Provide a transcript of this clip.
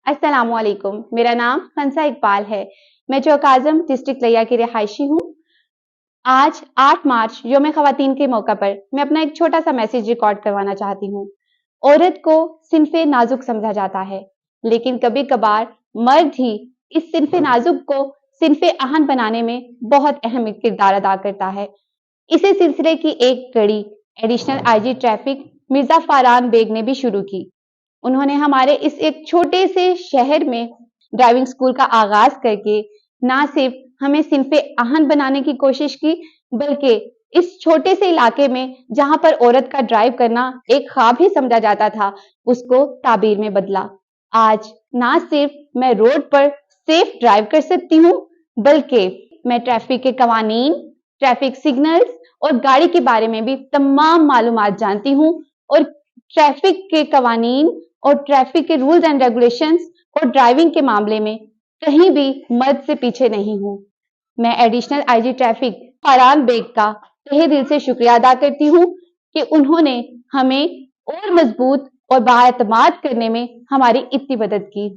अस्सलाम वालेकुम। मेरा नाम हंसा इकबाल है। मैं चौकाज़म डिस्ट्रिक्ट लिया की रिहायशी हूँ। आज 8 मार्च यौम ख़वातीन के मौका पर मैं अपना एक छोटा सा मैसेज रिकॉर्ड करवाना चाहती हूँ। औरत को सिन्फ़े नाजुक समझा जाता है, लेकिन कभी कभार मर्द ही इस सिन्फ़े नाजुक को सिन्फ़े अहन बनाने में बहुत अहम किरदार अदा करता है। इसी सिलसिले की एक कड़ी additional IG traffic Mirza Faran Baig ने भी शुरू की। उन्होंने हमारे इस एक छोटे से शहर में ड्राइविंग स्कूल का आगाज करके ना सिर्फ हमें सिन्फ़े अहन बनाने की कोशिश की, बल्कि इस छोटे से इलाके में जहां पर औरत का ड्राइव करना एक ख्वाब ही समझा जाता था, उसको ताबीर में बदला। आज ना सिर्फ मैं रोड पर सेफ ड्राइव कर सकती हूँ, बल्कि मैं ट्रैफिक के कवानीन, ट्रैफिक सिग्नल्स और गाड़ी के बारे में भी तमाम मालूमात जानती हूँ और ट्रैफिक के कवानीन और ट्रैफिक के रूल्स एंड रेगुलेशंस और ड्राइविंग के मामले में कहीं भी मर्द से पीछे नहीं हूँ। मैं additional IG traffic Farhan Baig का तहे दिल से शुक्रिया अदा करती हूँ कि उन्होंने हमें और मजबूत और बाएतमाद करने में हमारी इतनी मदद की।